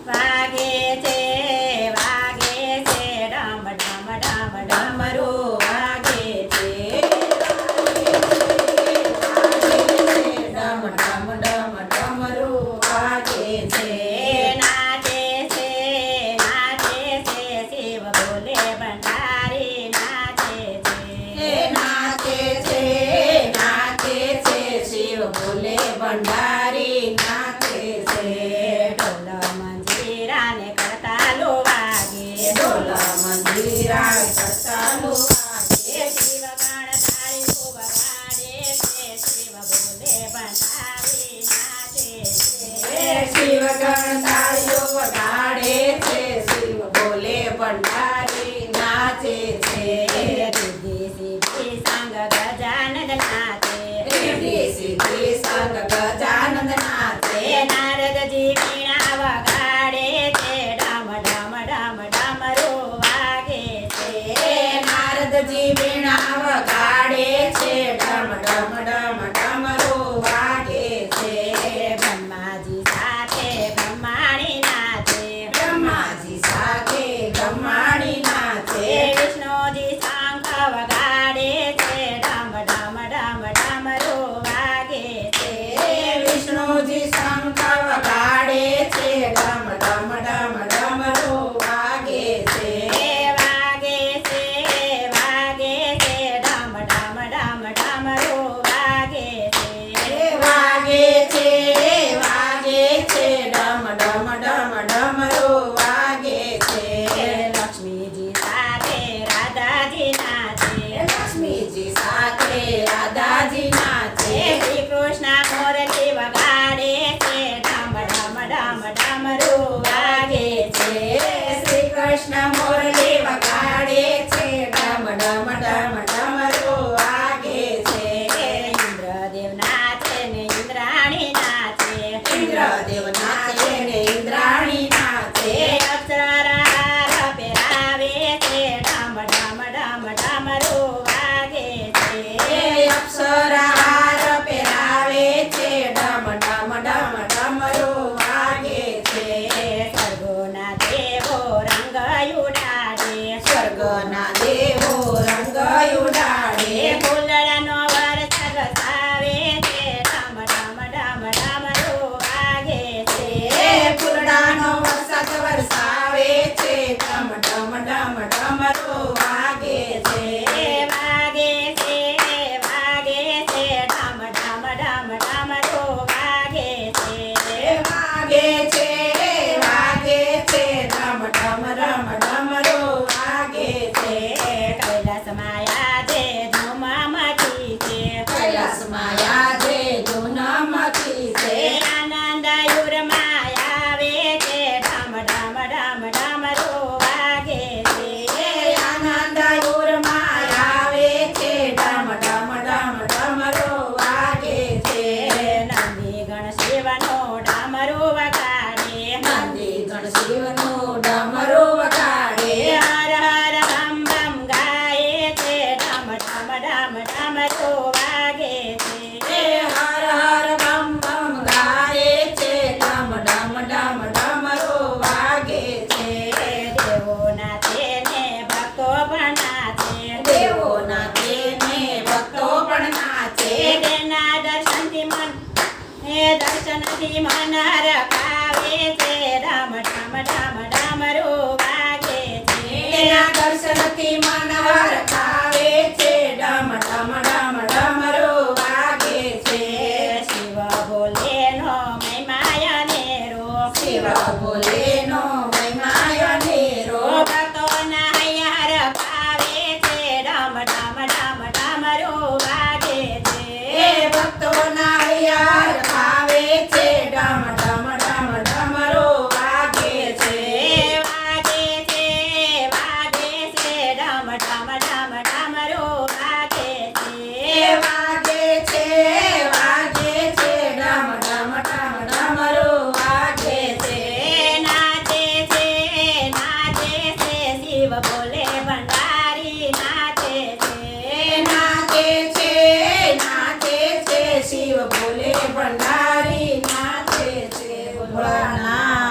વાગે છે ડમ ડમ ડમ ડમરું વાગે છે ડમ ડમ ડમ ડમરું વાગે છે નાચે છે શિવ બોલે ભંડારી નાચે છે નાચે છે શિવ બોલે ભંડારી નાચે છે ઢોલ મંજીરા ને કરતાલો વાગે ઢોલ મંજીરા કરતાલો વાગે શિવ ગણ તાળી ખૂબ વગાડે છે શિવ બોલે ભંડારી નાચે છે શિવ ગણ તાળીઓ વગાડે છે શિવ બોલે ભંડારી નાચે છે રિદ્ધિ સિદ્ધિ સંગ ગજાનંદ નાચે રિદ્ધિ સિદ્ધિ સંગ ગજાનંદ નાચે નારદજી વીણા વગાડે છે ડમ ડમ ડમ ડમરું વાગે છે નારદજી વીણા વગાડે છે ડમ ડમ ડમ ડમરો વાગે છે બ્રહ્માજી સાથે બ્રહ્માણી નાચે બ્રહ્માજી સાથે બ્રહ્માણી નાચે વિષ્ણુજી શંખ વગાડે છે ડમ ડમ ડમ ડમરું વાગે છે વિષ્ણુજી શંખ વગાડે છે ડમ ડમ ડમ ડમરો વાગે છે વાગે છે ડમ ડમ ડમ ડમરું વાગે છે વાગે છે ડમ ડમ ડમ ડમરો વાગે છે લક્ષ્મીજી સાથે રાધાજી નાચે લક્ષ્મીજી સાથે રાધાજી નાચે શ્રી કૃષ્ણ મોરલી વગાડે છે ડમ ડમ ડમ ડમરું વાગે છે શ્રી કૃષ્ણ મોરલી વગાડે છે ડમ ડમ ડમ ડમરો વાગે છે ઇન્દ્રદેવ નાચે ને ઇન્દ્રાણી નાચે ઇન્દ્રદેવ નાચે ને ઇન્દ્રાણી નાચે અપ્સરા પહેરાવે છે ડમ ડમ ડમ ડમરું વાગે છે અપ્સરા હાર પહેરાવે છે ડમ ડમ ડમ ડમરો વાગે છે સ્વર્ગોના દેવો રંગ ઉડાડે સ્વર્ગના દેવો રંગ ઉડાડે ફૂલડાનો વરસાદ વસાવે છે ડમ ડમ ડમ ડમરું વાગે છે ફૂલડાનો વરસાદ વરસાવે છે ડમ ડમ ડમ ડમરો વાગે છે વાગે છે ડમ ડમ ડમ ડમરું વાગે છે વાગે છે ડમ ડમ ડમ ડમરો વાગે છે કૈલાસ માયા જે ધૂમ મચી છે કૈલાસ માયા જે ધૂનમતી છે આનંદ યુરમાં આવે છે ડમ ડમ ડમ ડમરું વાગે છે આનંદ યુરમાં આવે છે ડમ ડમ ડમ ડમરો વાગે છે નંદી ગણ શિવનો ડમરું વગાડે નંદી ગણ શિવનો ડમરો વગાડે હર હર બમ બમ ગાય છે ડમ ડમ ડમ ડમરું વાગે છે હર હર બમ બમ ગાય છે ડમ ડમ ડમ ડમરો વાગે છે દેવો નાચે ને ભક્તો પણ નાચે દેવો નાચે ને ભક્તો પણ નાચે તેના દર્શનથી મન રખાવે છે ડમ ડમ ડમ ડમરું વાગે છે એના દર્શનથી મન હરખાવે છે ડમ ડમ ડમ ડમરો વાગે છે શિવ બોલે નો મહિમાય નેરો શિવ બોલે નો